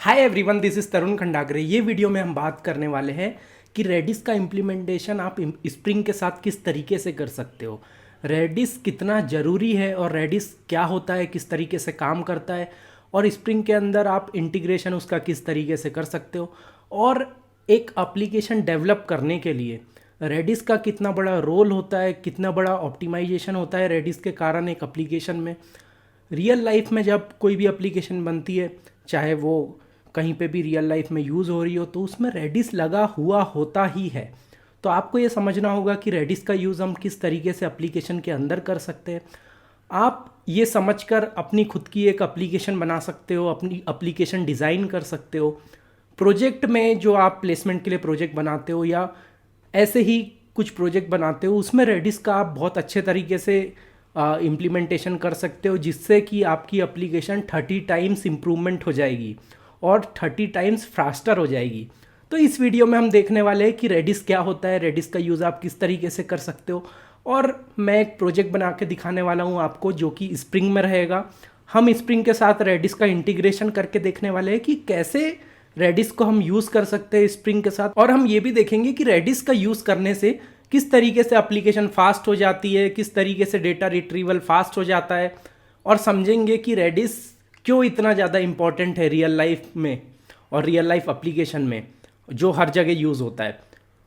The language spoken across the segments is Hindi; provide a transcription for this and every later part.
हाय एवरीवन, दिस इज़ तरुण खंडागरे। ये वीडियो में हम बात करने वाले हैं कि रेडिस का इम्प्लीमेंटेशन आप स्प्रिंग के साथ किस तरीके से कर सकते हो। रेडिस कितना ज़रूरी है और रेडिस क्या होता है, किस तरीके से काम करता है, और स्प्रिंग के अंदर आप इंटीग्रेशन उसका किस तरीके से कर सकते हो। और एक एप्लीकेशन डेवलप करने के लिए रेडिस का कितना बड़ा रोल होता है, कितना बड़ा ऑप्टिमाइजेशन होता है रेडिस के कारण एक एप्लीकेशन में। रियल लाइफ में जब कोई भी एप्लीकेशन बनती है, चाहे वो कहीं पे भी रियल लाइफ में यूज़ हो रही हो, तो उसमें रेडिस लगा हुआ होता ही है। तो आपको ये समझना होगा कि रेडिस का यूज़ हम किस तरीके से एप्लीकेशन के अंदर कर सकते हैं। आप ये समझकर अपनी खुद की एक एप्लीकेशन बना सकते हो, अपनी एप्लीकेशन डिज़ाइन कर सकते हो। प्रोजेक्ट में जो आप प्लेसमेंट के लिए प्रोजेक्ट बनाते हो या ऐसे ही कुछ प्रोजेक्ट बनाते हो, उसमें रेडिस का आप बहुत अच्छे तरीके से इम्प्लीमेंटेशन कर सकते हो, जिससे कि आपकी एप्लीकेशन 30 टाइम्स इम्प्रूवमेंट हो जाएगी और 30 टाइम्स फास्टर हो जाएगी। तो इस वीडियो में हम देखने वाले हैं कि रेडिस क्या होता है, रेडिस का यूज़ आप किस तरीके से कर सकते हो, और मैं एक प्रोजेक्ट बना के दिखाने वाला हूँ आपको जो कि स्प्रिंग में रहेगा। हम स्प्रिंग के साथ रेडिस का इंटीग्रेशन करके देखने वाले हैं कि कैसे रेडिस को हम यूज़ कर सकते हैं स्प्रिंग के साथ, और हम ये भी देखेंगे कि रेडिस का यूज़ करने से किस तरीके से एप्लीकेशन फास्ट हो जाती है, किस तरीके से डेटा रिट्रीवल फास्ट हो जाता है, और समझेंगे कि रेडिस क्यों इतना ज़्यादा इम्पॉर्टेंट है रियल लाइफ में और रियल लाइफ एप्लीकेशन में जो हर जगह यूज़ होता है।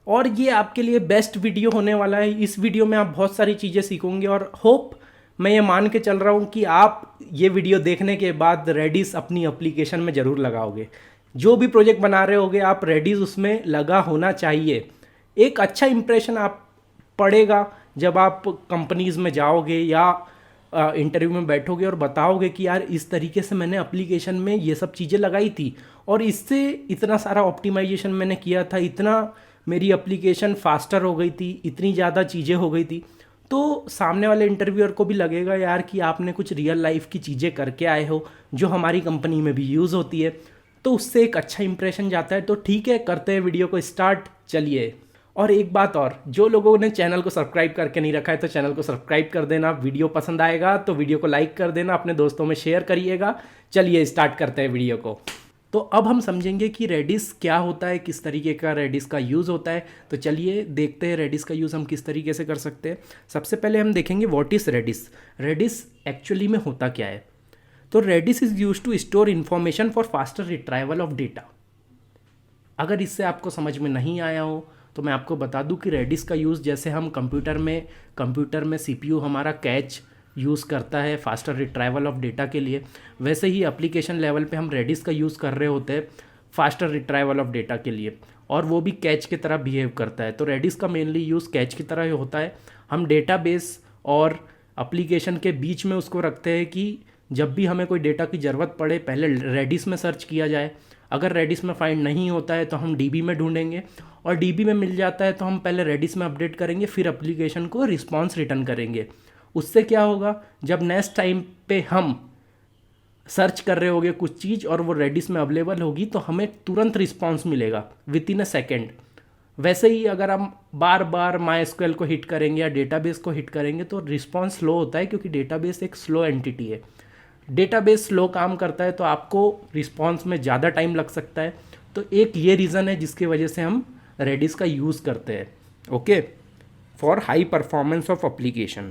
और ये आपके लिए बेस्ट वीडियो होने वाला है। इस वीडियो में आप बहुत सारी चीज़ें सीखोगे, और होप मैं ये मान के चल रहा हूँ कि आप ये वीडियो देखने के बाद रेडिस अपनी एप्लीकेशन में ज़रूर लगाओगे। जो भी प्रोजेक्ट बना रहे होगे आप, रेडिस उसमें लगा होना चाहिए। एक अच्छा इंप्रेशन आप पड़ेगा जब आप कंपनीज़ में जाओगे या इंटरव्यू में बैठोगे और बताओगे कि यार इस तरीके से मैंने एप्लीकेशन में ये सब चीज़ें लगाई थी और इससे इतना सारा ऑप्टिमाइजेशन मैंने किया था, इतना मेरी एप्लीकेशन फास्टर हो गई थी, इतनी ज़्यादा चीज़ें हो गई थी। तो सामने वाले इंटरव्यूअर को भी लगेगा यार कि आपने कुछ रियल लाइफ की चीज़ें करके आए हो जो हमारी कंपनी में भी यूज़ होती है। तो उससे एक अच्छा इंप्रेशन जाता है। तो ठीक है, करते हैं वीडियो को स्टार्ट, चलिए। और एक बात और, जो लोगों ने चैनल को सब्सक्राइब करके नहीं रखा है तो चैनल को सब्सक्राइब कर देना। वीडियो पसंद आएगा तो वीडियो को लाइक कर देना, अपने दोस्तों में शेयर करिएगा। चलिए स्टार्ट करते हैं वीडियो को। तो अब हम समझेंगे कि रेडिस क्या होता है, किस तरीके का रेडिस का यूज़ होता है। तो चलिए देखते हैं रेडिस का यूज़ हम किस तरीके से कर सकते हैं। सबसे पहले हम देखेंगे what is Redis. Redis actually में होता क्या है। तो Redis is use to store information for faster retrieval of data. अगर इससे आपको समझ में नहीं आया हो तो मैं आपको बता दूं कि रेडिस का यूज़, जैसे हम कंप्यूटर में सीपीयू हमारा कैच यूज़ करता है फास्टर रिट्राइवल ऑफ डेटा के लिए, वैसे ही एप्लीकेशन लेवल पे हम रेडिस का यूज़ कर रहे होते हैं फास्टर रिट्राइवल ऑफ डेटा के लिए, और वो भी कैच की तरह बिहेव करता है। तो रेडिस का मेनली यूज़ कैच की तरह ही होता है। हम डेटाबेस और एप्लीकेशन के बीच में उसको रखते हैं कि जब भी हमें कोई डेटा की ज़रूरत पड़े पहले रेडिस में सर्च किया जाए। अगर रेडिस में फाइंड नहीं होता है तो हम डीबी में ढूंढेंगे, और डीबी में मिल जाता है तो हम पहले रेडिस में अपडेट करेंगे, फिर एप्लीकेशन को रिस्पांस रिटर्न करेंगे। उससे क्या होगा, जब नेक्स्ट टाइम पे हम सर्च कर रहे होंगे कुछ चीज़ और वो रेडिस में अवेलेबल होगी तो हमें तुरंत रिस्पांस मिलेगा विद इन अ सेकेंड। वैसे ही अगर हम बार बार MySQL को हिट करेंगे या डेटाबेस को हिट करेंगे तो रिस्पांस स्लो होता है, क्योंकि डेटाबेस एक स्लो एंटिटी है। डेटाबेस स्लो काम करता है तो आपको रिस्पांस में ज़्यादा टाइम लग सकता है। तो एक ये रीज़न है जिसकी वजह से हम रेडिस का यूज़ करते हैं, okay, for high performance of application.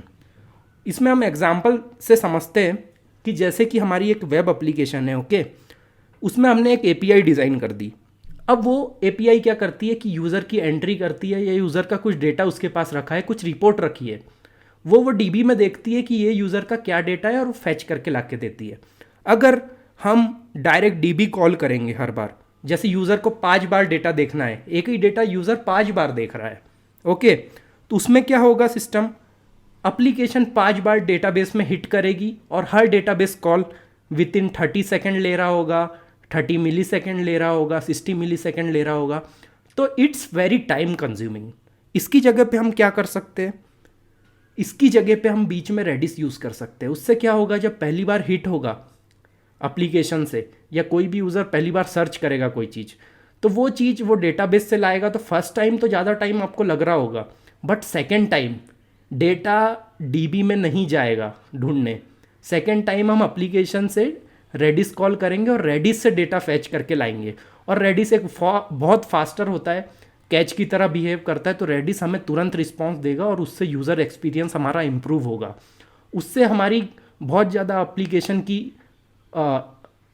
इसमें हम एग्जांपल से समझते हैं कि जैसे कि हमारी एक वेब एप्लीकेशन है, ओके, उसमें हमने एक एपीआई डिज़ाइन कर दी। अब वो एपीआई क्या करती है कि यूज़र की एंट्री करती है या यूज़र का कुछ डेटा उसके पास रखा है, कुछ रिपोर्ट रखी है, वो डीबी में देखती है कि ये यूज़र का क्या डेटा है और वो फैच करके ला के देती है। अगर हम डायरेक्ट डीबी कॉल करेंगे हर बार, जैसे यूज़र को 5 बार डेटा देखना है, एक ही डेटा यूज़र 5 बार देख रहा है, ओके, तो उसमें क्या होगा, सिस्टम एप्लीकेशन 5 बार डेटाबेस में हिट करेगी और हर database call within 30 second ले रहा होगा, 30 मिली सेकेंड ले रहा होगा, 60 मिली सेकेंड ले रहा होगा। तो इट्स वेरी टाइम कंज्यूमिंग। इसकी जगह पे हम क्या कर सकते हैं, इसकी जगह पे हम बीच में रेडिस यूज़ कर सकते हैं। उससे क्या होगा, जब पहली बार हिट होगा एप्लीकेशन से या कोई भी यूज़र पहली बार सर्च करेगा कोई चीज़, तो वो चीज़ वो डेटाबेस से लाएगा। तो फर्स्ट टाइम तो ज़्यादा टाइम आपको लग रहा होगा, but second time data dB में नहीं जाएगा ढूंढने। सेकेंड टाइम हम एप्लीकेशन से रेडिस कॉल करेंगे और रेडिस से डेटा फैच करके लाएंगे। और रेडिस एक बहुत फास्टर होता है, कैच की तरह बिहेव करता है, तो रेडिस हमें तुरंत रिस्पॉन्स देगा और उससे यूज़र एक्सपीरियंस हमारा इम्प्रूव होगा। उससे हमारी बहुत ज़्यादा एप्लीकेशन की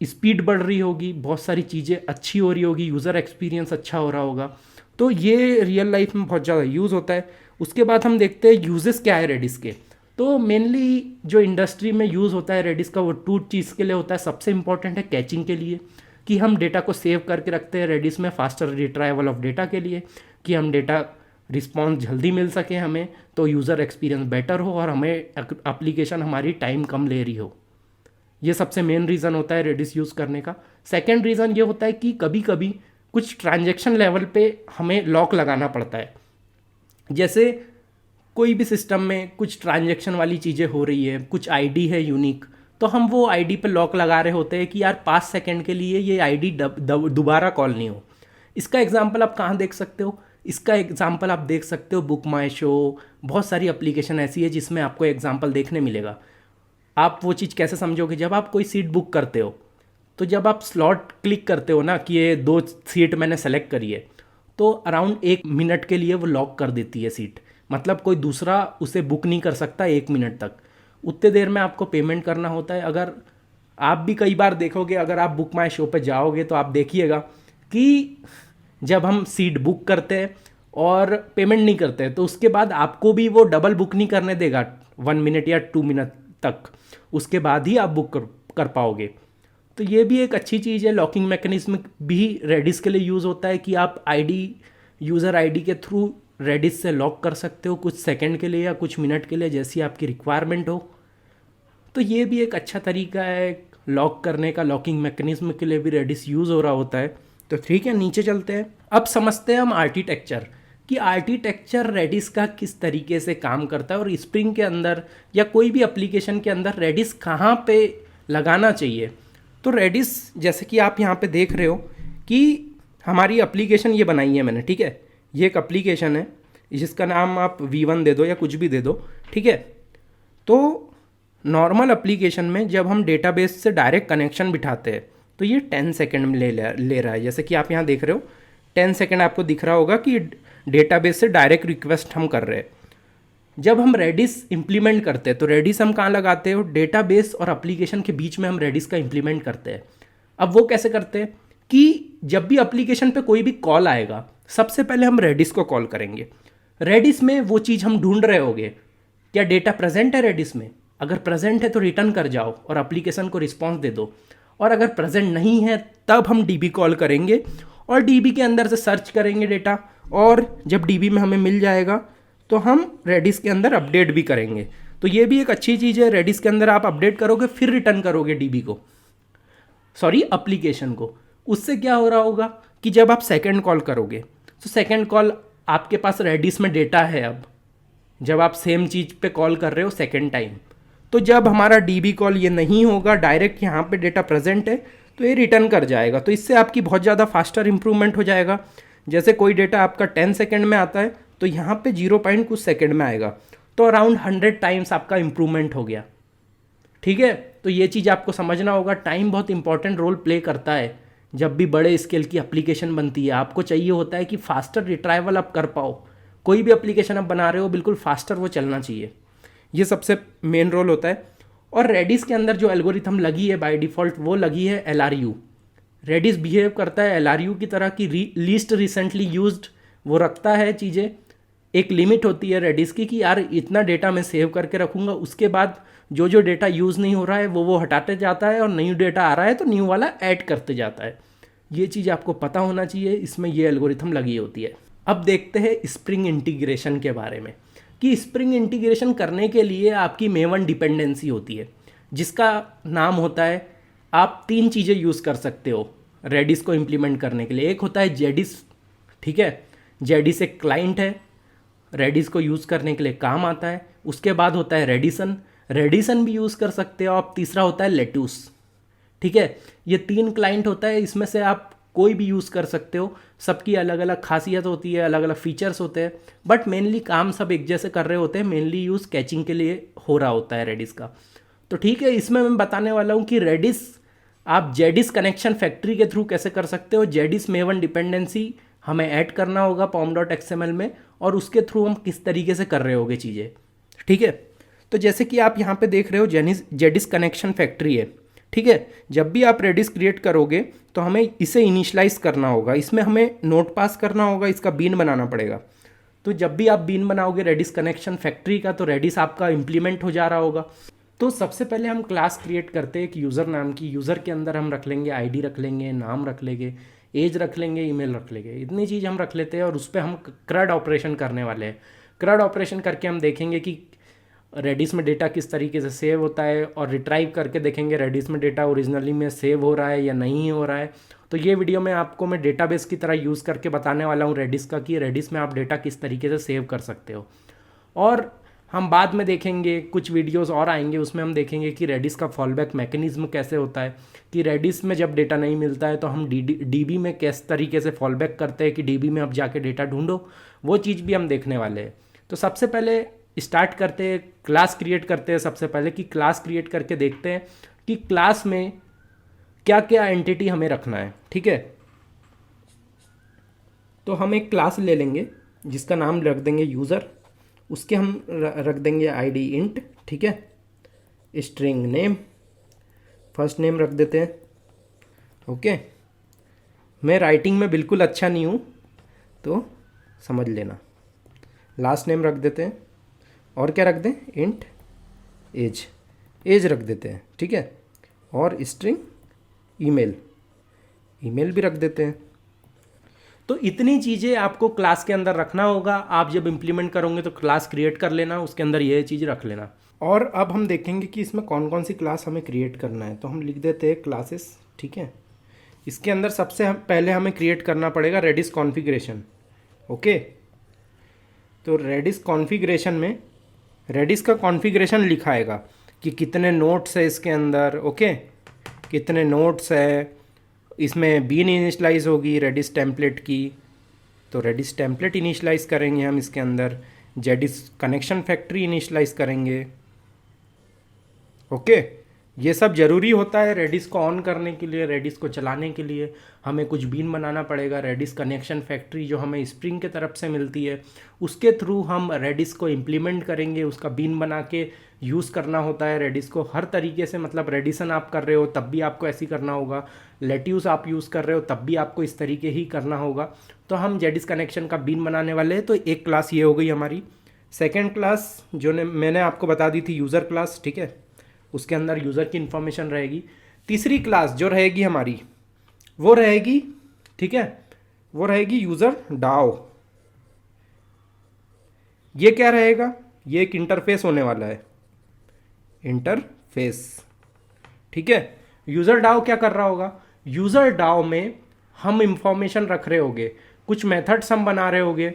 स्पीड बढ़ रही होगी, बहुत सारी चीज़ें अच्छी हो रही होगी, यूज़र एक्सपीरियंस अच्छा हो रहा होगा। तो ये रियल लाइफ में बहुत ज़्यादा यूज़ होता है। उसके बाद हम देखते हैं यूजेस क्या है रेडिस के। तो मेनली जो इंडस्ट्री में यूज़ होता है रेडिस का, वो 2 चीज़ के लिए होता है। सबसे इंपॉर्टेंट है कैचिंग के लिए, कि हम डेटा को सेव करके रखते हैं रेडिस में, फास्टर रिट्राइवल ऑफ डेटा के लिए, कि हम डेटा रिस्पॉन्स जल्दी मिल सके हमें, तो यूज़र एक्सपीरियंस बेटर हो और हमें एप्लीकेशन हमारी टाइम कम ले रही हो। ये सबसे मेन रीज़न होता है रेडिस यूज़ करने का। सेकेंड रीज़न ये होता है कि कभी कभी कुछ ट्रांजेक्शन लेवल पे हमें लॉक लगाना पड़ता है। जैसे कोई भी सिस्टम में कुछ ट्रांजेक्शन वाली चीज़ें हो रही है, कुछ आईडी है यूनिक, तो हम वो आईडी पे लॉक लगा रहे होते हैं कि यार 5 सेकंड के लिए ये आईडी दोबारा कॉल नहीं हो। इसका एग्जांपल आप कहाँ देख सकते हो? इसका एग्जांपल आप देख सकते हो बुक माई शो। बहुत सारी एप्लीकेशन ऐसी है जिसमें आपको एग्जांपल देखने मिलेगा। आप वो चीज़ कैसे समझोगे? जब आप कोई सीट बुक करते हो, तो जब आप स्लॉट क्लिक करते हो ना कि ये 2 सीट मैंने सेलेक्ट करी है, तो अराउंड 1 मिनट के लिए वो लॉक कर देती है सीट। मतलब कोई दूसरा उसे बुक नहीं कर सकता 1 मिनट तक। उतने देर में आपको पेमेंट करना होता है। अगर आप भी कई बार देखोगे, अगर आप बुक माई शो पे जाओगे तो आप देखिएगा कि जब हम सीट बुक करते हैं और पेमेंट नहीं करते हैं, तो उसके बाद आपको भी वो डबल बुक नहीं करने देगा 1 मिनट या 2 मिनट तक। उसके बाद ही आप बुक कर पाओगे। तो ये भी एक अच्छी चीज़ है। लॉकिंग मैकेनिज्म भी रेडिस के लिए यूज़ होता है कि आप यूज़र आईडी के थ्रू रेडिस से लॉक कर सकते हो कुछ सेकंड के लिए या कुछ मिनट के लिए, जैसी आपकी रिक्वायरमेंट हो। तो ये भी एक अच्छा तरीका है लॉक करने का। लॉकिंग मैकेनिज्म के लिए भी रेडिस यूज़ हो रहा होता है। तो ठीक है, नीचे चलते हैं। अब समझते हैं हम आर्किटेक्चर, कि आर्किटेक्चर रेडिस का किस तरीके से काम करता है और स्प्रिंग के अंदर या कोई भी एप्लीकेशन के अंदर रेडिस कहाँ पे लगाना चाहिए। तो रेडिस, जैसे कि आप यहाँ पे देख रहे हो कि हमारी एप्लीकेशन ये बनाई है मैंने, ठीक है। ये एक एप्लीकेशन है जिसका नाम आप V1 दे दो या कुछ भी दे दो, ठीक है। तो नॉर्मल एप्लीकेशन में जब हम डेटाबेस से डायरेक्ट कनेक्शन बिठाते हैं तो ये 10 सेकेंड में ले रहा है। जैसे कि आप यहाँ देख रहे हो 10 सेकेंड आपको दिख रहा होगा कि डेटाबेस से डायरेक्ट रिक्वेस्ट हम कर रहे हैं। जब हम रेडिस इंप्लीमेंट करते हैं तो रेडिस हम कहाँ लगाते हो? डेटाबेस और एप्लीकेशन के बीच में हम रेडिस का इंप्लीमेंट करते हैं। अब वो कैसे करते हैं कि जब भी एप्लीकेशन पे कोई भी कॉल आएगा, सबसे पहले हम रेडिस को कॉल करेंगे। रेडिस में वो चीज़ हम ढूंढ रहे होंगे, क्या डेटा प्रेजेंट है रेडिस में? अगर प्रेजेंट है तो रिटर्न कर जाओ और एप्लीकेशन को रिस्पॉन्स दे दो। और अगर प्रेजेंट नहीं है तब हम डीबी कॉल करेंगे और डीबी के अंदर से सर्च करेंगे डेटा, और जब डीबी में हमें मिल जाएगा तो हम रेडिस के अंदर अपडेट भी करेंगे। तो ये भी एक अच्छी चीज़ है। रेडिस के अंदर आप अपडेट करोगे फिर रिटर्न करोगे डीबी को, सॉरी एप्लीकेशन को। उससे क्या हो रहा होगा कि जब आप सेकंड कॉल करोगे तो सेकंड कॉल आपके पास रेडिस में डेटा है। अब जब आप सेम चीज़ पे कॉल कर रहे हो सेकंड टाइम, तो जब हमारा डीबी कॉल ये नहीं होगा, डायरेक्ट यहाँ पे डेटा प्रेजेंट है, तो ये रिटर्न कर जाएगा। तो इससे आपकी बहुत ज़्यादा फास्टर इंप्रूवमेंट हो जाएगा। जैसे कोई डेटा आपका 10 सेकंड में आता है तो यहाँ पे 0 पॉइंट कुछ सेकंड में आएगा, तो अराउंड 100 टाइम्स आपका इंप्रूवमेंट हो गया, ठीक है। तो ये चीज़ आपको समझना होगा। टाइम बहुत इंपॉर्टेंट रोल प्ले करता है जब भी बड़े स्केल की एप्लीकेशन बनती है। आपको चाहिए होता है कि फास्टर रिट्राइवल आप कर पाओ। कोई भी एप्लीकेशन आप बना रहे हो बिल्कुल फास्टर वो चलना चाहिए। ये सबसे मेन रोल होता है। और रेडिस के अंदर जो एल्गोरिथम लगी है बाय डिफ़ॉल्ट, वो लगी है LRU। रेडिस बिहेव करता है LRU की तरह की, लीस्ट रिसेंटली यूज्ड वो रखता है चीज़ें। एक लिमिट होती है रेडिस की कि यार इतना डेटा मैं सेव करके रखूँगा, उसके बाद जो जो डेटा यूज़ नहीं हो रहा है वो हटाते जाता है, और न्यू डेटा आ रहा है तो न्यू वाला ऐड करते जाता है। ये चीज़ आपको पता होना चाहिए, इसमें ये एल्गोरिथम लगी होती है। अब देखते हैं स्प्रिंग इंटीग्रेशन के बारे में, कि स्प्रिंग इंटीग्रेशन करने के लिए आपकी मेवन डिपेंडेंसी होती है, जिसका नाम होता है, आप 3 चीज़ें यूज़ कर सकते हो रेडिस को इम्प्लीमेंट करने के लिए। एक होता है जेडिस, ठीक है। जेडिस एक क्लाइंट है, रेडिस को यूज़ करने के लिए काम आता है। उसके बाद होता है रेडिसन, रेडिसन भी यूज़ कर सकते हो आप। तीसरा होता है लेटूस, ठीक है। ये 3 क्लाइंट होता है, इसमें से आप कोई भी यूज़ कर सकते हो। सबकी अलग अलग खासियत होती है, अलग अलग फीचर्स होते हैं, बट मेनली काम सब एक जैसे कर रहे होते हैं। मेनली यूज़ कैचिंग के लिए हो रहा होता है रेडिस का। तो ठीक है, इसमें मैं बताने वाला हूँ कि रेडिस आप जेडिस कनेक्शन फैक्ट्री के थ्रू कैसे कर सकते हो, जेडिस मेवन डिपेंडेंसी हमें ऐड करना होगा pom.xml में, और उसके थ्रू हम किस तरीके से कर रहे होगे चीज़ें, ठीक है। तो जैसे कि आप यहाँ पे देख रहे हो जेडिस कनेक्शन फैक्ट्री है, ठीक है। जब भी आप रेडिस क्रिएट करोगे तो हमें इसे इनिशलाइज करना होगा, इसमें हमें नोट पास करना होगा, इसका बीन बनाना पड़ेगा। तो जब भी आप बीन बनाओगे रेडिस कनेक्शन फैक्ट्री का, तो रेडिस आपका इंप्लीमेंट हो जा रहा होगा। तो सबसे पहले हम क्लास क्रिएट करते हैं एक यूज़र नाम की, यूज़र के अंदर हम रख लेंगे आईडी, रख लेंगे नाम, रख लेंगे एज, रख लेंगे ईमेल, रख लेंगे, इतनी चीज़ हम रख लेते हैं। और उस पर हम क्रड ऑपरेशन करने वाले हैं। क्रड ऑपरेशन करके हम देखेंगे कि रेडिस में डेटा किस तरीके से सेव होता है, और रिट्राइव करके देखेंगे रेडिस में डेटा ओरिजिनली में सेव हो रहा है या नहीं हो रहा है। तो ये वीडियो में आपको मैं डेटाबेस की तरह यूज़ करके बताने वाला हूँ रेडिस का, कि रेडिस में आप डेटा किस तरीके से सेव कर सकते हो। और हम बाद में देखेंगे, कुछ वीडियोस और आएंगे, उसमें हम देखेंगे कि रेडिस का फॉलबैक मैकेनिज्म कैसे होता है, कि रेडिस में जब डेटा नहीं मिलता है तो हम डीबी में किस तरीके से फॉलबैक करते हैं, कि डीबी में अब जाके डेटा ढूंढो, वो चीज़ भी हम देखने वाले हैं। तो सबसे पहले स्टार्ट करते हैं, क्लास क्रिएट करते हैं। सबसे पहले कि क्लास क्रिएट करके देखते हैं कि क्लास में क्या क्या एंटिटी हमें रखना है, ठीक है। तो हम एक क्लास ले लेंगे जिसका नाम रख देंगे यूज़र, उसके हम रख देंगे आईडी इंट, ठीक है। स्ट्रिंग नेम, फर्स्ट नेम रख देते हैं, ओके। मैं राइटिंग में बिल्कुल अच्छा नहीं हूँ तो समझ लेना। लास्ट नेम रख देते हैं, और क्या रख दें, इंट एज, एज रख देते हैं, ठीक है। और स्ट्रिंग ईमेल, ईमेल भी रख देते हैं। तो इतनी चीज़ें आपको क्लास के अंदर रखना होगा। आप जब इम्प्लीमेंट करोगे तो क्लास क्रिएट कर लेना, उसके अंदर ये चीज़ रख लेना। और अब हम देखेंगे कि इसमें कौन कौन सी क्लास हमें क्रिएट करना है। तो हम लिख देते हैं क्लासेस, ठीक है। इसके अंदर सबसे पहले हमें क्रिएट करना पड़ेगा रेडिस कॉन्फ़िगरेशन, ओके। तो रेडिस कॉन्फ़िगरेशन में रेडिस का कॉन्फ़िगरेशन लिखाएगा कि कितने नोट्स है इसके अंदर, ओके, कितने नोट्स है, इसमें बीन इनिशलाइज होगी रेडिस टेम्पलेट की, तो रेडिस टेम्पलेट इनिशलाइज करेंगे हम इसके अंदर, जेडिस कनेक्शन फैक्ट्री इनिशलाइज करेंगे, ओके। ये सब ज़रूरी होता है रेडिस को ऑन करने के लिए, रेडिस को चलाने के लिए हमें कुछ बीन बनाना पड़ेगा। रेडिस कनेक्शन फैक्ट्री जो हमें स्प्रिंग के तरफ से मिलती है, उसके थ्रू हम रेडिस को इम्प्लीमेंट करेंगे, उसका बीन बना के यूज़ करना होता है रेडिस को हर तरीके से। मतलब रेडिसन आप कर रहे हो तब भी आपको ऐसे ही करना होगा, लेट्यूस आप यूज़ कर रहे हो तब भी आपको इस तरीके ही करना होगा। तो हम जेडिस कनेक्शन का बीन बनाने वाले हैं। तो एक क्लास ये हो गई हमारी। सेकेंड क्लास जो मैंने आपको बता दी थी यूज़र क्लास, ठीक है, उसके अंदर यूज़र की इन्फॉर्मेशन रहेगी। तीसरी क्लास जो रहेगी हमारी वो रहेगी, ठीक है, वो रहेगी यूज़र डाओ। ये क्या रहेगा, ये एक इंटरफेस होने वाला है, इंटरफेस, ठीक है। यूज़र डाओ क्या कर रहा होगा, यूज़र डाओ में हम इंफॉर्मेशन रख रहे होंगे, कुछ मेथड्स हम बना रहे होंगे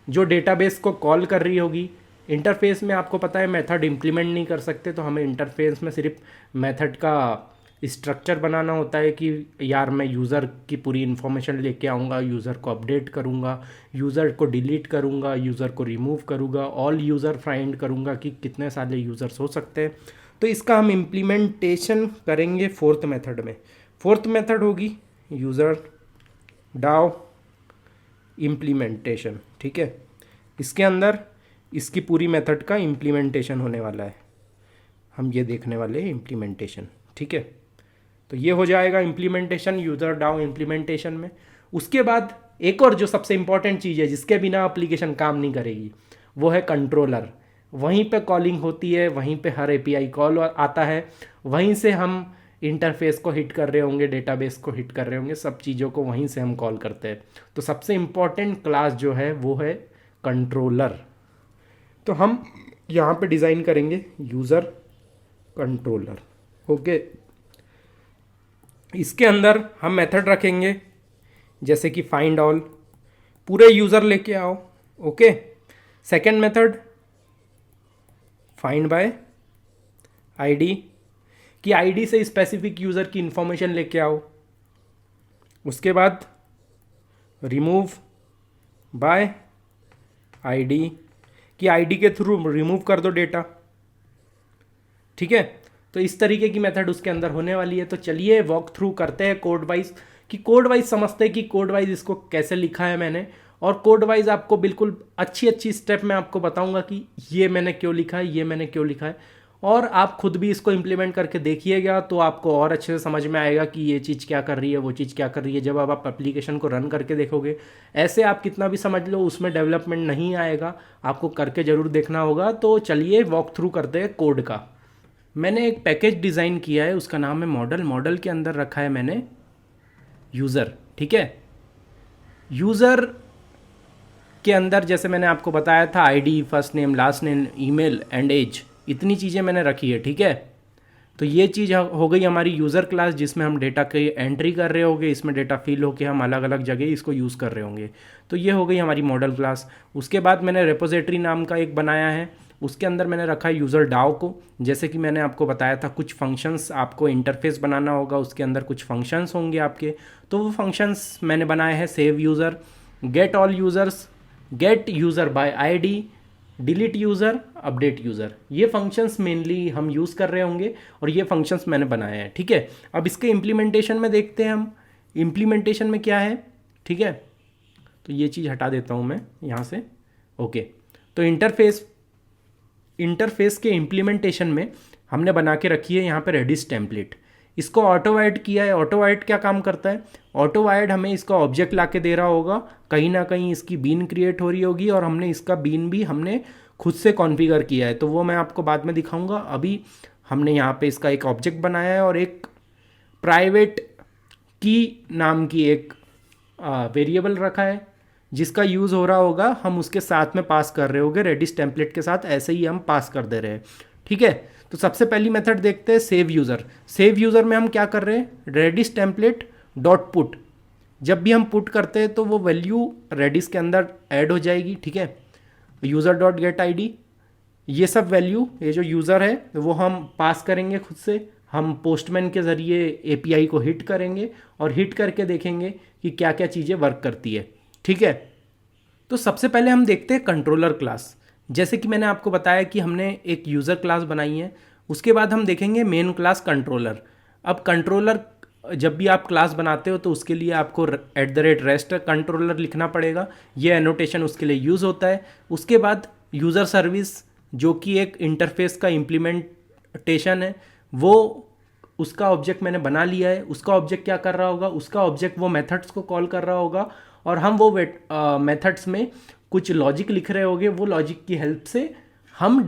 जो डेटाबेस को कॉल कर रही होगी। इंटरफेस में आपको पता है मेथड इंप्लीमेंट नहीं कर सकते, तो हमें इंटरफेस में सिर्फ मेथड का स्ट्रक्चर बनाना होता है कि यार मैं यूज़र की पूरी इन्फॉर्मेशन लेके आऊँगा, यूज़र को अपडेट करूँगा, यूज़र को डिलीट करूँगा, यूज़र को रिमूव करूँगा, ऑल यूज़र फाइंड करूँगा कि कितने सारे यूज़र्स हो सकते हैं। तो इसका हम इम्प्लीमेंटेशन करेंगे फोर्थ मेथड में। फोर्थ मेथड होगी यूज़र डाओ इम्प्लीमेंटेशन, ठीक है। इसके अंदर इसकी पूरी मेथड का इम्प्लीमेंटेशन होने वाला है, हम ये देखने वाले हैं इम्प्लीमेंटेशन, ठीक है। तो ये हो जाएगा इम्प्लीमेंटेशन यूज़र डाओ इम्प्लीमेंटेशन में। उसके बाद एक और जो सबसे इंपॉर्टेंट चीज़ है जिसके बिना एप्लीकेशन काम नहीं करेगी, वो है कंट्रोलर। वहीं पे कॉलिंग होती है, वहीं पे हर एपीआई कॉल आता है, वहीं से हम इंटरफेस को हिट कर रहे होंगे, डेटाबेस को हिट कर रहे होंगे, सब चीज़ों को वहीं से हम कॉल करते हैं। तो सबसे इम्पॉर्टेंट क्लास जो है वो है कंट्रोलर। तो हम यहाँ पे डिज़ाइन करेंगे यूज़र कंट्रोलर, ओके। इसके अंदर हम मेथड रखेंगे जैसे कि फाइंड ऑल, पूरे यूज़र लेके आओ, okay. Second method find by ID, कि आईडी से स्पेसिफिक यूज़र की इंफॉर्मेशन लेके आओ। उसके बाद रिमूव बाय आईडी, कि आईडी के थ्रू रिमूव कर दो डेटा, ठीक है। तो इस तरीके की मेथड उसके अंदर होने वाली है। तो चलिए वॉक थ्रू करते हैं कोड वाइज, कि कोड वाइज समझते हैं कि कोड वाइज इसको कैसे लिखा है मैंने, और कोड वाइज आपको बिल्कुल अच्छी अच्छी स्टेप मैं आपको बताऊंगा कि ये मैंने क्यों लिखा है, ये मैंने क्यों लिखा है। और आप खुद भी इसको इम्प्लीमेंट करके देखिएगा तो आपको और अच्छे से समझ में आएगा कि ये चीज़ क्या कर रही है, वो चीज़ क्या कर रही है। जब आप एप्लीकेशन को रन करके देखोगे, ऐसे आप कितना भी समझ लो उसमें डेवलपमेंट नहीं आएगा, आपको करके ज़रूर देखना होगा। तो चलिए वॉक थ्रू करते हैं कोड का। मैंने एक पैकेज डिज़ाइन किया है, उसका नाम है मॉडल। मॉडल के अंदर रखा है मैंने यूज़र, ठीक है। यूज़र के अंदर जैसे मैंने आपको बताया था ID, first name, last name, email and age, इतनी चीज़ें मैंने रखी है, ठीक है। तो ये चीज़ हो गई हमारी यूज़र क्लास, जिसमें हम डेटा की एंट्री कर रहे होंगे, इसमें डेटा फिल होके हम अलग अलग जगह इसको यूज़ कर रहे होंगे। तो ये हो गई हमारी मॉडल क्लास। उसके बाद मैंने रेपोजिटरी नाम का एक बनाया है, उसके अंदर मैंने रखा है यूज़र डाओ को। जैसे कि मैंने आपको बताया था कुछ फंक्शंस आपको इंटरफेस बनाना होगा, उसके अंदर कुछ फंक्शंस होंगे आपके, तो वो फंक्शंस मैंने बनाए हैं। Save user, gate all users, gate user bye ID, delete user, update user, ये फंक्शंस मेनली हम यूज़ कर रहे होंगे और ये फंक्शंस मैंने बनाए हैं, ठीक है। अब इसके इम्प्लीमेंटेशन में देखते हैं हम इम्प्लीमेंटेशन में क्या है, ठीक है। तो ये चीज़ हटा देता हूँ मैं यहाँ से, ओके। तो इंटरफेस के इम्प्लीमेंटेशन में हमने बना के रखी है यहाँ पे रेडिस टेम्पलेट। इसको ऑटो ऐड किया है। ऑटो ऐड क्या काम करता है? ऑटो ऐड हमें इसका ऑब्जेक्ट ला के दे रहा होगा, कहीं ना कहीं इसकी बीन क्रिएट हो रही होगी और हमने इसका बीन भी हमने खुद से कॉन्फ़िगर किया है, तो वो मैं आपको बाद में दिखाऊंगा। अभी हमने यहाँ पे इसका एक ऑब्जेक्ट बनाया है और एक प्राइवेट की नाम की एक वेरिएबल रखा है जिसका यूज़ हो रहा होगा, हम उसके साथ में पास कर रहे होंगे रेडिस टेम्पलेट के साथ, ऐसे ही हम पास कर दे रहे हैं, ठीक है। तो सबसे पहली मेथड देखते हैं सेव यूज़र। सेव यूज़र में हम क्या कर रहे हैं? रेडिस टेम्पलेट डॉट पुट, जब भी हम पुट करते हैं तो वो वैल्यू रेडिस के अंदर ऐड हो जाएगी, ठीक है। User dot gate I D, ये सब वैल्यू, ये जो यूज़र है वो हम पास करेंगे खुद से। हम पोस्टमैन के ज़रिए एपीआई को हिट करेंगे और हिट करके देखेंगे कि क्या क्या चीज़ें वर्क करती है, ठीक है। तो सबसे पहले हम देखते हैं कंट्रोलर क्लास। जैसे कि मैंने आपको बताया कि हमने एक यूज़र क्लास बनाई है, उसके बाद हम देखेंगे मेन क्लास कंट्रोलर। अब कंट्रोलर जब भी आप क्लास बनाते हो तो उसके लिए आपको @REST कंट्रोलर लिखना पड़ेगा, ये एनोटेशन उसके लिए यूज़ होता है। उसके बाद यूज़र सर्विस, जो कि एक इंटरफेस का इम्प्लीमेंटेशन है, वो उसका ऑब्जेक्ट मैंने बना लिया है। उसका ऑब्जेक्ट क्या कर रहा होगा? उसका ऑब्जेक्ट वो मेथड्स को कॉल कर रहा होगा और हम वो मेथड्स में कुछ लॉजिक लिख रहे होंगे। वो लॉजिक की हेल्प से हम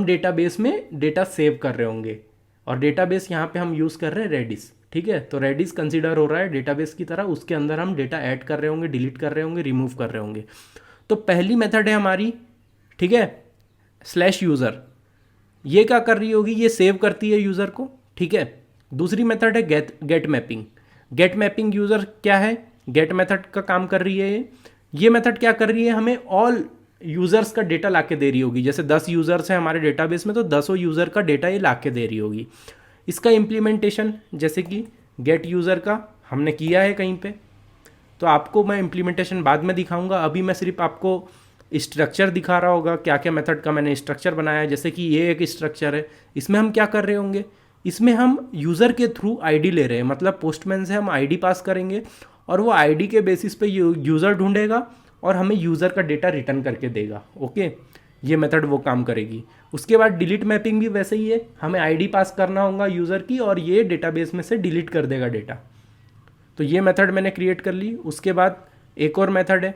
डेटाबेस में डेटा सेव कर रहे होंगे, और डेटाबेस यहाँ पे हम यूज़ कर रहे हैं रेडिस, ठीक है। तो रेडिस कंसीडर हो रहा है डेटाबेस की तरह, उसके अंदर हम डेटा ऐड कर रहे होंगे, डिलीट कर रहे होंगे, रिमूव कर रहे होंगे। तो पहली मेथड है हमारी, ठीक है, स्लैश यूज़र। ये क्या कर रही होगी? ये सेव करती है यूज़र को, ठीक है। दूसरी मेथड है get mapping. Get mapping user क्या है? गेट मेथड का काम कर रही है ये मेथड क्या कर रही है? हमें ऑल यूज़र्स का डेटा ला के दे रही होगी। जैसे 10 यूज़र्स हैं हमारे डेटाबेस में, तो 10 यूज़र का डेटा ये ला के दे रही होगी। इसका इम्प्लीमेंटेशन जैसे कि गेट यूज़र का हमने किया है कहीं पे, तो आपको मैं इम्प्लीमेंटेशन बाद में दिखाऊंगा। अभी मैं सिर्फ आपको स्ट्रक्चर दिखा रहा होगा, क्या क्या मेथड का मैंने स्ट्रक्चर बनाया है। जैसे कि ये एक स्ट्रक्चर है, इसमें हम क्या कर रहे होंगे? इसमें हम यूज़र के थ्रू आईडी ले रहे हैं, मतलब पोस्टमैन से हम आईडी पास करेंगे और वो आईडी के बेसिस पे यूज़र ढूंढेगा और हमें यूज़र का डेटा रिटर्न करके देगा, ओके। ये मेथड वो काम करेगी। उसके बाद डिलीट मैपिंग भी वैसे ही है, हमें आईडी पास करना होगा यूज़र की और ये डेटाबेस में से डिलीट कर देगा डेटा। तो ये मेथड मैंने क्रिएट कर ली। उसके बाद एक और मेथड है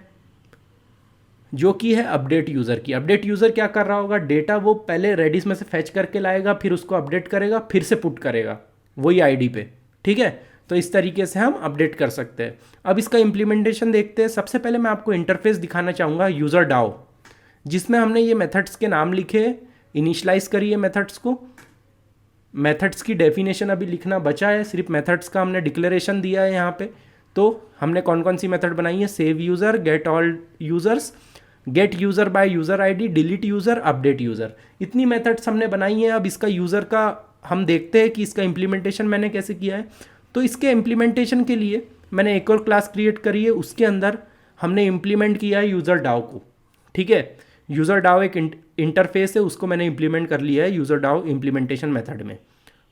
जो कि है अपडेट यूज़र की। अपडेट यूज़र क्या कर रहा होगा? डेटा वो पहले रेडिस में से फैच करके लाएगा, फिर उसको अपडेट करेगा, फिर से पुट करेगा वही आईडी पे, ठीक है। तो इस तरीके से हम अपडेट कर सकते हैं। अब इसका इम्प्लीमेंटेशन देखते हैं। सबसे पहले मैं आपको इंटरफेस दिखाना चाहूँगा यूज़र डाओ, जिसमें हमने ये मेथड्स के नाम लिखे, इनिशलाइज करिए मेथड्स को। मेथड्स की डेफिनेशन अभी लिखना बचा है, सिर्फ मेथड्स का हमने डिक्लेरेशन दिया है यहाँ पे। तो हमने कौन कौन सी मेथड बनाई है? Save user, gate all users, gate user by user ID, delete user, update user, इतनी मेथड्स हमने बनाई है। अब इसका यूज़र का हम देखते हैं कि इसका इम्प्लीमेंटेशन मैंने कैसे किया है। तो इसके इम्प्लीमेंटेशन के लिए मैंने एक और क्लास क्रिएट करी है, उसके अंदर हमने इम्प्लीमेंट किया है यूज़र डाओ को, ठीक है। यूज़र डाओ एक इंटरफेस है, उसको मैंने इंप्लीमेंट कर लिया है यूज़र डाओ इम्प्लीमेंटेशन मेथड में।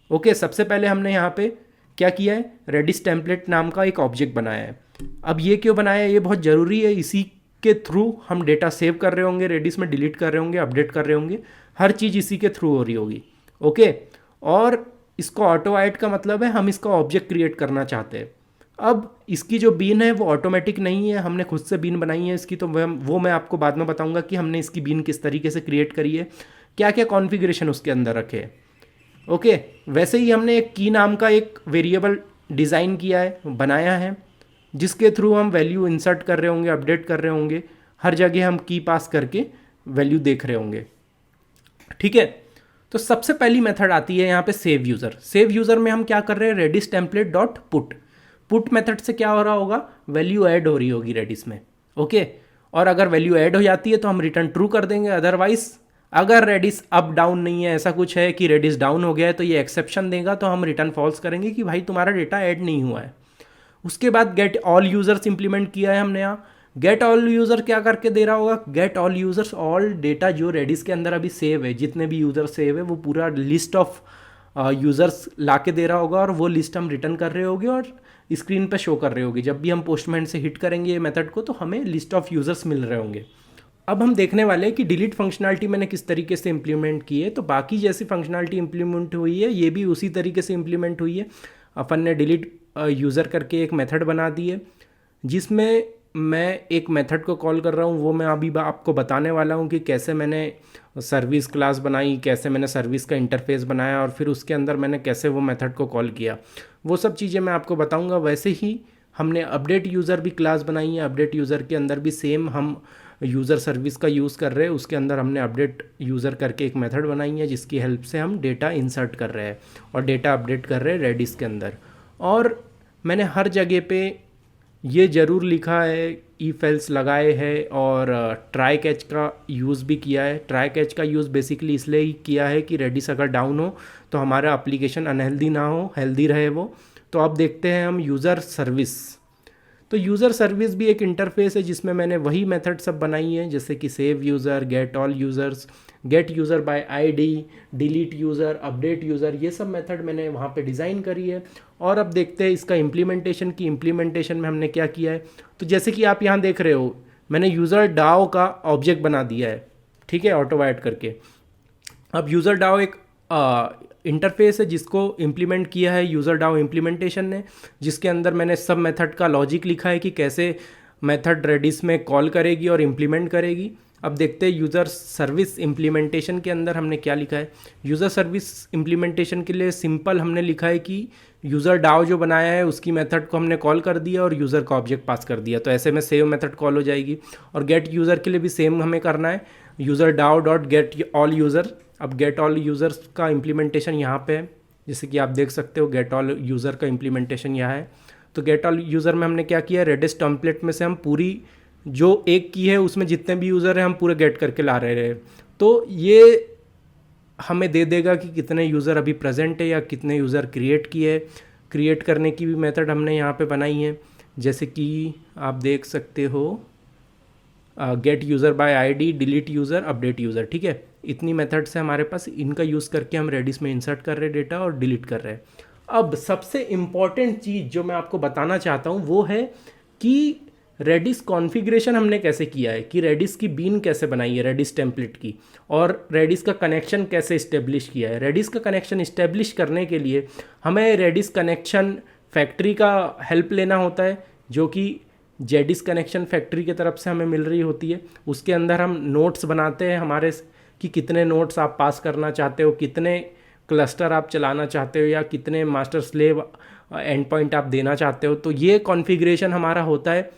ओके, सबसे पहले हमने यहाँ पे क्या किया है, रेडिस टेम्पलेट नाम का एक ऑब्जेक्ट बनाया है। अब ये क्यों बनाया है, ये बहुत ज़रूरी है, इसी के थ्रू हम डेटा सेव कर रहे होंगे, रेडिस में डिलीट कर रहे होंगे, अपडेट कर रहे होंगे, हर चीज़ इसी के थ्रू हो रही होगी। ओके, और इसको ऑटो ऐड का मतलब है हम इसका ऑब्जेक्ट क्रिएट करना चाहते हैं। अब इसकी जो बीन है वो ऑटोमेटिक नहीं है, हमने खुद से बीन बनाई है इसकी, तो वो मैं आपको बाद में बताऊंगा कि हमने इसकी बीन किस तरीके से क्रिएट करी है, क्या क्या कॉन्फ़िगरेशन उसके अंदर रखे। ओके, वैसे ही हमने एक की नाम का एक वेरिएबल डिज़ाइन किया है, बनाया है, जिसके थ्रू हम वैल्यू इंसर्ट कर रहे होंगे, अपडेट कर रहे होंगे, हर जगह हम की पास करके वैल्यू देख रहे होंगे। ठीक है, तो सबसे पहली मेथड आती है यहाँ पे सेव यूज़र। सेव यूज़र में हम क्या कर रहे हैं, Redis template dot put. Put method से क्या हो रहा होगा, वैल्यू ऐड हो रही होगी रेडिस में। ओके, और अगर वैल्यू ऐड हो जाती है तो हम रिटर्न ट्रू कर देंगे, अदरवाइज अगर रेडिस अप डाउन नहीं है, ऐसा कुछ है कि रेडिस डाउन हो गया है, तो ये एक्सेप्शन देगा, तो हम रिटर्न फॉल्स करेंगे कि भाई तुम्हारा डेटा ऐड नहीं हुआ है। उसके बाद गेट ऑल यूजर्स इंप्लीमेंट किया है हमने यहाँ। गेट ऑल यूज़र क्या करके दे रहा होगा, get all users, all data जो रेडिस के अंदर अभी सेव है, जितने भी यूज़र सेव है वो पूरा लिस्ट ऑफ यूज़र्स ला के दे रहा होगा, और वो लिस्ट हम रिटर्न कर रहे होंगे और स्क्रीन पे शो कर रहे होंगे। जब भी हम पोस्टमैन से हिट करेंगे ये मेथड को तो हमें लिस्ट ऑफ यूज़र्स मिल रहे होंगे। अब हम देखने वाले हैं कि डिलीट फंक्शनलिटी मैंने किस तरीके से इंप्लीमेंट की है। तो बाकी जैसी फंक्शनलिटी इंप्लीमेंट हुई है, ये भी उसी तरीके से इंप्लीमेंट हुई है। अपन ने डिलीट यूज़र करके एक मेथड बना दी है, जिसमें मैं एक मेथड को कॉल कर रहा हूँ। वो मैं अभी आपको बताने वाला हूँ कि कैसे मैंने सर्विस क्लास बनाई, कैसे मैंने सर्विस का इंटरफेस बनाया, और फिर उसके अंदर मैंने कैसे वो मेथड को कॉल किया, वो सब चीज़ें मैं आपको बताऊँगा। वैसे ही हमने अपडेट यूज़र भी क्लास बनाई है। अपडेट यूज़र के अंदर भी सेम हम यूज़र सर्विस का यूज़ कर रहे हैं, उसके अंदर हमने अपडेट यूज़र करके एक मेथड बनाई है, जिसकी हेल्प से हम डेटा इंसर्ट कर रहे हैं और डेटा अपडेट कर रहे हैं रेडिस के अंदर। और मैंने हर जगह पे ये ज़रूर लिखा है, इफ एल्स लगाए हैं, और ट्राई कैच का यूज़ भी किया है। ट्राई कैच का यूज़ बेसिकली इसलिए ही किया है कि रेडिस अगर डाउन हो तो हमारा एप्लीकेशन अनहेल्दी ना हो, हेल्दी रहे वो। तो अब देखते हैं हम यूज़र सर्विस। तो यूज़र सर्विस भी एक इंटरफेस है जिसमें मैंने वही मेथड सब बनाई है, जैसे कि save user, gate all users, gate user bye ID, delete user, update user, ये सब मेथड मैंने वहाँ पे डिज़ाइन करी है। और अब देखते हैं इसका इम्प्लीमेंटेशन की। इम्प्लीमेंटेशन में हमने क्या किया है, तो जैसे कि आप यहाँ देख रहे हो, मैंने यूज़र डाओ का ऑब्जेक्ट बना दिया है, ठीक है, ऑटो ऐड करके। अब यूज़र डाओ एक इंटरफेस है जिसको इम्प्लीमेंट किया है यूज़र डाओ इम्प्लीमेंटेशन ने, जिसके अंदर मैंने सब मेथड का लॉजिक लिखा है कि कैसे मेथड रेडिस में कॉल करेगी और इम्प्लीमेंट करेगी। अब देखते हैं यूज़र सर्विस इम्प्लीमेंटेशन के अंदर हमने क्या लिखा है। यूज़र सर्विस इम्प्लीमेंटेशन के लिए सिंपल हमने लिखा है कि यूज़र डाओ जो बनाया है उसकी मेथड को हमने कॉल कर दिया और यूज़र का ऑब्जेक्ट पास कर दिया, तो ऐसे में सेव मेथड कॉल हो जाएगी। और गेट यूज़र के लिए भी सेम हमें करना है, user DAO dot get all user. अब गेट ऑल यूज़र्स का इम्प्लीमेंटेशन यहाँ पे है, जैसे कि आप देख सकते हो गेट ऑल यूज़र का इम्प्लीमेंटेशन यहाँ है। तो गेट ऑल यूज़र में हमने क्या किया, रेडिस टेम्पलेट में से हम पूरी जो एक की है उसमें जितने भी यूज़र हैं हम पूरे गेट करके ला रहे हैं। तो ये हमें दे देगा कि कितने यूज़र अभी प्रेजेंट है या कितने यूज़र क्रिएट किए। क्रिएट करने की भी मेथड हमने यहाँ पे बनाई है, जैसे कि आप देख सकते हो gate user bye ID, delete user, update user, ठीक है। इतनी मेथड से हमारे पास, इनका यूज़ करके हम रेडिस में इंसर्ट कर रहे हैं डेटा और डिलीट कर रहे हैं। अब सबसे इम्पॉर्टेंट चीज़ जो मैं आपको बताना चाहता हूँ वो है कि रेडिस कॉन्फ़िगरेशन हमने कैसे किया है, कि रेडिस की बीन कैसे बनाई है रेडिस टेम्पलेट की, और रेडिस का कनेक्शन कैसे इस्टेब्लिश किया है। रेडिस का कनेक्शन इस्टेब्लिश करने के लिए हमें रेडिस कनेक्शन फैक्ट्री का हेल्प लेना होता है, जो कि जेडिस कनेक्शन फैक्ट्री की तरफ से हमें मिल रही होती है। उसके अंदर हम नोट्स बनाते हैं हमारे, कि कितने नोट्स आप पास करना चाहते हो, कितने क्लस्टर आप चलाना चाहते हो, या कितने मास्टर स्लेव एंड पॉइंट आप देना चाहते हो। तो ये कॉन्फ़िगरेशन हमारा होता है,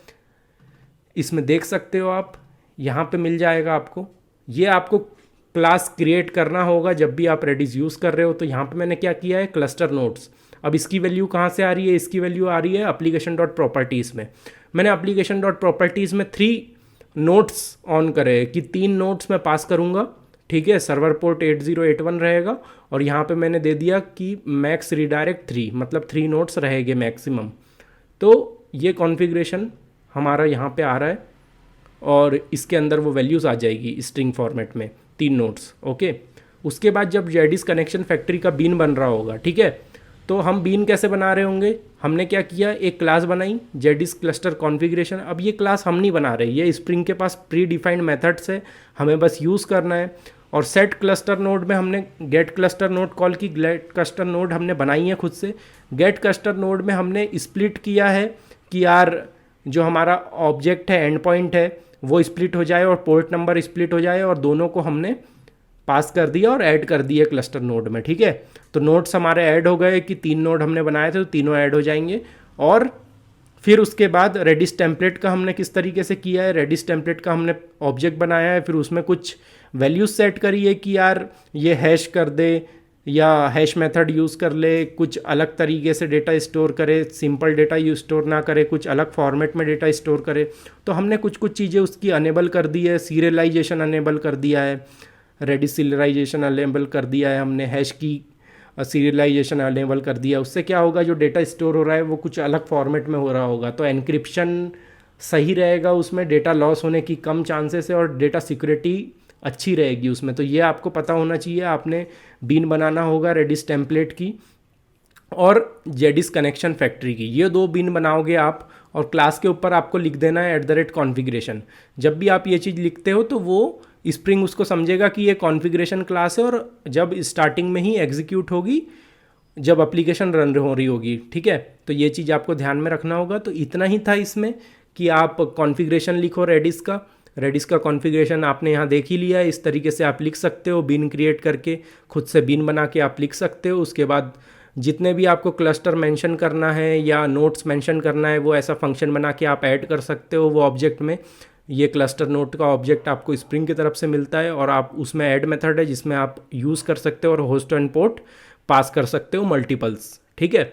इसमें देख सकते हो आप, यहाँ पे मिल जाएगा आपको। ये आपको क्लास क्रिएट करना होगा जब भी आप रेडिस यूज़ कर रहे हो। तो यहाँ पे मैंने क्या किया है, क्लस्टर नोट्स। अब इसकी वैल्यू कहाँ से आ रही है, इसकी वैल्यू आ रही है एप्लीकेशन डॉट प्रॉपर्टीज़ में। मैंने एप्लीकेशन डॉट प्रॉपर्टीज़ में 3 नोट्स ऑन करे कि 3 नोट्स मैं पास करूँगा, ठीक है। सर्वर पोर्ट 8081 रहेगा, और यहाँ पे मैंने दे दिया कि मैक्स रिडायरेक्ट 3, मतलब 3 नोट्स रहेंगे मैक्सिमम। तो ये कॉन्फ़िगरेशन हमारा यहाँ पे आ रहा है। और इसके अंदर वो वैल्यूज़ आ जाएगी स्ट्रिंग फॉर्मेट में, 3 नोड्स। ओके, उसके बाद जब जेडिस कनेक्शन फैक्ट्री का बीन बन रहा होगा, ठीक है, तो हम बीन कैसे बना रहे होंगे, हमने क्या किया, एक क्लास बनाई जेडिस क्लस्टर कॉन्फ़िगरेशन। अब ये क्लास हम नहीं बना रहे, ये स्प्रिंग के पास प्री डिफाइंड मेथड्स है, हमें बस यूज़ करना है। और सेट क्लस्टर नोड में हमने गेट क्लस्टर नोड कॉल की, गेट क्लस्टर नोड हमने बनाई है खुद से। गेट क्लस्टर नोड में हमने स्प्लिट किया है कि यार जो हमारा ऑब्जेक्ट है, एंड पॉइंट है, वो स्प्लिट हो जाए और पोर्ट नंबर स्प्लिट हो जाए, और दोनों को हमने पास कर दिया और ऐड कर दिए क्लस्टर नोड में, ठीक है। तो नोड्स हमारे ऐड हो गए कि 3 नोड हमने बनाए थे तो तीनों ऐड हो जाएंगे। और फिर उसके बाद रेडिस टेम्पलेट का हमने किस तरीके से किया है, रेडिस टेम्पलेट का हमने ऑब्जेक्ट बनाया है, फिर उसमें कुछ वैल्यूज सेट करी है कि यार ये हैश कर दे या हैश मेथड यूज़ कर ले, कुछ अलग तरीके से डेटा स्टोर करे, सिंपल डेटा यूज स्टोर ना करे, कुछ अलग फॉर्मेट में डेटा स्टोर करे। तो हमने कुछ कुछ चीज़ें उसकी अनेबल कर दी है, सीरियलाइजेशन अनेबल कर दिया है, रेडिस सीरियलाइजेशन अनेबल कर दिया है हमने, हैश की सीरियलाइजेशन अनेबल कर दिया। उससे क्या होगा, जो डेटा स्टोर हो रहा है वो कुछ अलग फॉर्मेट में हो रहा होगा, तो एनक्रिप्शन सही रहेगा, उसमें डेटा लॉस होने की कम चांसेस है और डेटा सिक्योरिटी अच्छी रहेगी उसमें। तो ये आपको पता होना चाहिए। आपने बीन बनाना होगा रेडिस टेम्पलेट की और जेडिस कनेक्शन फैक्ट्री की, ये 2 बीन बनाओगे आप, और क्लास के ऊपर आपको लिख देना है @कॉन्फ़िगरेशन। जब भी आप ये चीज़ लिखते हो तो वो स्प्रिंग उसको समझेगा कि ये कॉन्फ़िगरेशन क्लास है, और जब स्टार्टिंग में ही एग्जीक्यूट होगी जब एप्लीकेशन रन हो रही होगी, ठीक है। तो ये चीज़ आपको ध्यान में रखना होगा। तो इतना ही था इसमें कि आप कॉन्फ़िगरेशन लिखो रेडिस का कॉन्फ़िगरेशन आपने यहाँ देख ही लिया है। इस तरीके से आप लिख सकते हो, बीन क्रिएट करके खुद से बीन बना के आप लिख सकते हो। उसके बाद जितने भी आपको क्लस्टर मेंशन करना है या नोट्स मेंशन करना है, वो ऐसा फंक्शन बना के आप ऐड कर सकते हो वो ऑब्जेक्ट में। ये क्लस्टर नोट का ऑब्जेक्ट आपको स्प्रिंग की तरफ से मिलता है, और आप उसमें ऐड मेथड है जिसमें आप यूज़ कर सकते हो और होस्ट एंड पोर्ट पास कर सकते हो मल्टीपल्स, ठीक है।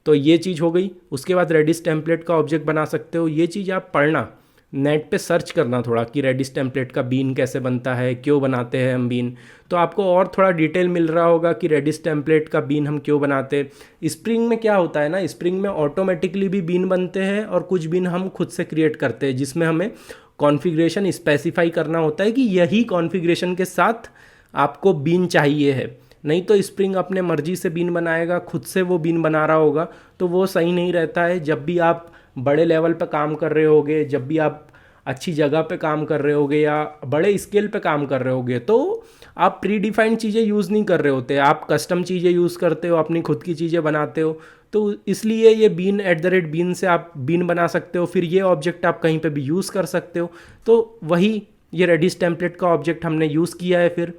तो ये चीज़ हो गई। उसके बाद रेडिस टेम्पलेट का ऑब्जेक्ट बना सकते हो। ये चीज़ आप पढ़ना, नेट पे सर्च करना थोड़ा कि रेडिस टेम्पलेट का बीन कैसे बनता है, क्यों बनाते हैं हम बीन, तो आपको और थोड़ा डिटेल मिल रहा होगा कि रेडिस टेम्पलेट का बीन हम क्यों बनाते हैं। स्प्रिंग में क्या होता है ना, स्प्रिंग में ऑटोमेटिकली भी बीन बनते हैं और कुछ बीन हम खुद से क्रिएट करते हैं, जिसमें हमें कॉन्फ़िगरेशन स्पेसिफाई करना होता है कि यही कॉन्फ़िगरेशन के साथ आपको बीन चाहिए है। नहीं तो स्प्रिंग अपने मर्जी से बीन बनाएगा, खुद से वो बीन बना रहा होगा, तो वो सही नहीं रहता है। जब भी आप बड़े लेवल पे काम कर रहे होगे, जब भी आप अच्छी जगह पे काम कर रहे होगे या बड़े स्केल पे काम कर रहे होगे, तो आप प्री डिफाइंड चीज़ें यूज़ नहीं कर रहे होते, आप कस्टम चीज़ें यूज़ करते हो, अपनी खुद की चीज़ें बनाते हो। तो इसलिए ये बीन @बीन से आप बीन बना सकते हो, फिर ये ऑब्जेक्ट आप कहीं पे भी यूज़ कर सकते हो। तो वही ये रेडिस टेम्पलेट का ऑब्जेक्ट हमने यूज़ किया है। फिर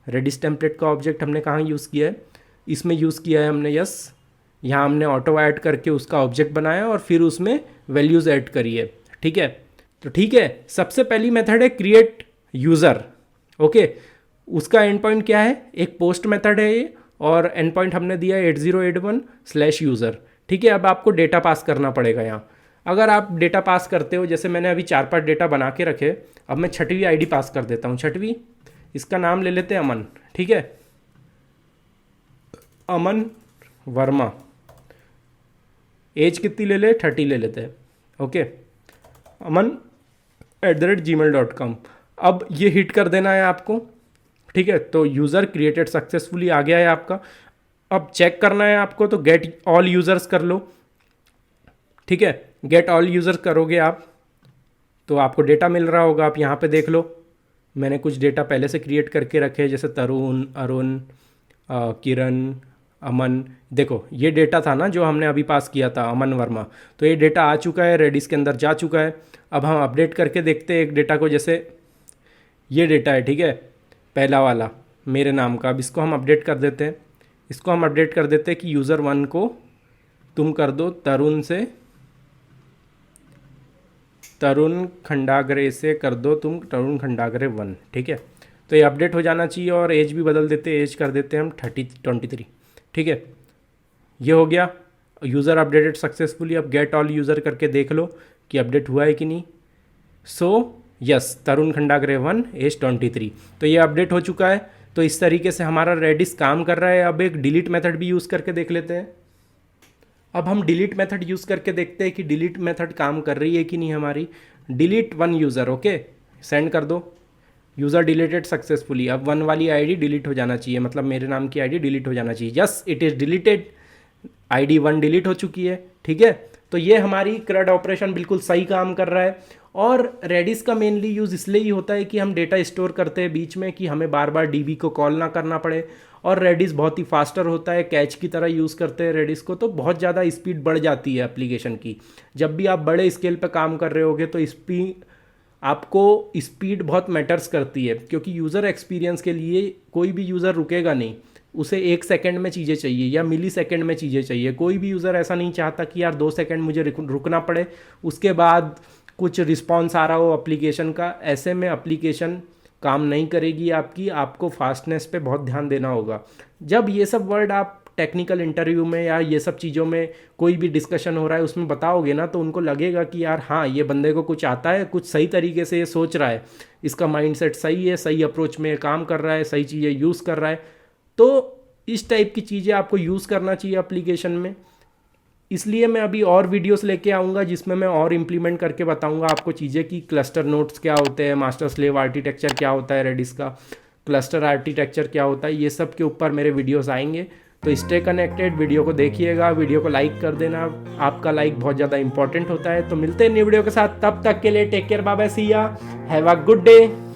रेडिस टेम्पलेट का ऑब्जेक्ट हमने कहाँ यूज़ किया है, इसमें यूज़ किया है हमने, यस, यहाँ हमने ऑटो ऐड करके उसका ऑब्जेक्ट बनाया और फिर उसमें वैल्यूज़ ऐड करी है, ठीक है। तो ठीक है, सबसे पहली मेथड है क्रिएट यूज़र। ओके, उसका एंड पॉइंट क्या है, एक पोस्ट मेथड है ये, और एंड पॉइंट हमने दिया है 8081/यूज़र, ठीक है। अब आपको डेटा पास करना पड़ेगा यहाँ। अगर आप डेटा पास करते हो, जैसे मैंने अभी 4-5 डेटा बना के रखे, अब मैं 6वीं आईडी पास कर देता हूँ। 6वीं, इसका नाम ले लेते हैं अमन, ठीक है, अमन वर्मा। एज कितनी ले ले, 30 ले लेते हैं। ओके, अमन @gmail.com। अब ये हिट कर देना है आपको, ठीक है। तो यूज़र क्रिएटेड सक्सेसफुली आ गया है आपका। अब चेक करना है आपको, तो गेट ऑल यूज़र्स कर लो, ठीक है। गेट ऑल यूज़र्स करोगे आप तो आपको डेटा मिल रहा होगा। आप यहाँ पे देख लो, मैंने कुछ डेटा पहले से क्रिएट करके रखे हैं, जैसे तरुण, अरुण, किरण, अमन। देखो ये डेटा था ना जो हमने अभी पास किया था, अमन वर्मा। तो ये डेटा आ चुका है, रेडिस के अंदर जा चुका है। अब हम अपडेट करके देखते हैं एक डेटा को, जैसे ये डेटा है, ठीक है, पहला वाला मेरे नाम का। अब इसको हम अपडेट कर देते हैं, इसको हम अपडेट कर देते हैं कि यूज़र 1 को तुम कर दो तरुण से, तरुण खंडागरे से कर दो तुम तरुण खंडागरे 1, ठीक है। तो ये अपडेट हो जाना चाहिए। और एज भी बदल देते हैं, एज कर देते हैं हम 23, ठीक है। ये हो गया, यूज़र अपडेटेड सक्सेसफुली। अब गेट ऑल यूज़र करके देख लो कि अपडेट हुआ है कि नहीं। सो यस, तरुण खंडागरे 1, एज 23। तो ये अपडेट हो चुका है। तो इस तरीके से हमारा रेडिस काम कर रहा है। अब एक डिलीट मेथड भी यूज़ करके देख लेते हैं। अब हम डिलीट मेथड यूज़ करके देखते हैं कि डिलीट मेथड काम कर रही है कि नहीं हमारी। डिलीट 1 यूज़र, ओके, सेंड कर दो, यूज़र डिलीटेड सक्सेसफुली। अब 1 वाली आईडी डिलीट हो जाना चाहिए, मतलब मेरे नाम की आईडी डिलीट हो जाना चाहिए। Yes it is deleted, ID 1 delete हो चुकी है, ठीक है। तो ये हमारी CRUD ऑपरेशन बिल्कुल सही काम कर रहा है। और रेडिस का मेनली यूज़ इसलिए ही होता है कि हम डेटा स्टोर करते हैं बीच में, कि हमें बार बार डीबी को कॉल ना करना पड़े। और रेडिस बहुत ही फास्टर होता है, कैच की तरह यूज़ करते हैं रेडिस को, तो बहुत ज़्यादा स्पीड बढ़ जाती है एप्लीकेशन की। जब भी आप बड़े स्केल पर काम कर रहे होगे तो आपको स्पीड बहुत मैटर्स करती है, क्योंकि यूज़र एक्सपीरियंस के लिए कोई भी यूज़र रुकेगा नहीं, उसे 1 सेकंड में चीज़ें चाहिए या मिली सेकेंड में चीज़ें चाहिए। कोई भी यूज़र ऐसा नहीं चाहता कि यार 2 सेकंड मुझे रुकना पड़े, उसके बाद कुछ रिस्पॉन्स आ रहा हो एप्लीकेशन का। ऐसे में एप्लीकेशन काम नहीं करेगी आपकी, आपको फास्टनेस पे बहुत ध्यान देना होगा। जब ये सब वर्ड आप टेक्निकल इंटरव्यू में या ये सब चीज़ों में कोई भी डिस्कशन हो रहा है उसमें बताओगे ना, तो उनको लगेगा कि यार हाँ ये बंदे को कुछ आता है, कुछ सही तरीके से ये सोच रहा है, इसका माइंडसेट सही है, सही अप्रोच में काम कर रहा है, सही चीज़ें यूज़ कर रहा है। तो इस टाइप की चीज़ें आपको यूज़ करना चाहिए एप्लीकेशन में। इसलिए मैं अभी और वीडियोस लेके आऊँगा जिसमें मैं और इम्प्लीमेंट करके बताऊँगा आपको चीज़ें कि क्लस्टर नोड्स क्या होते हैं, मास्टर स्लेव आर्किटेक्चर क्या होता है रेडिस का, क्लस्टर आर्किटेक्चर क्या होता है, ये सब के ऊपर मेरे वीडियोस आएंगे। तो स्टे कनेक्टेड, वीडियो को देखिएगा, वीडियो को लाइक कर देना, आपका लाइक बहुत ज़्यादा इंपॉर्टेंट होता है। तो मिलते हैं नई वीडियो के साथ, तब तक के लिए टेक केयर, बाय बाय, सी या, हैव अ गुड डे।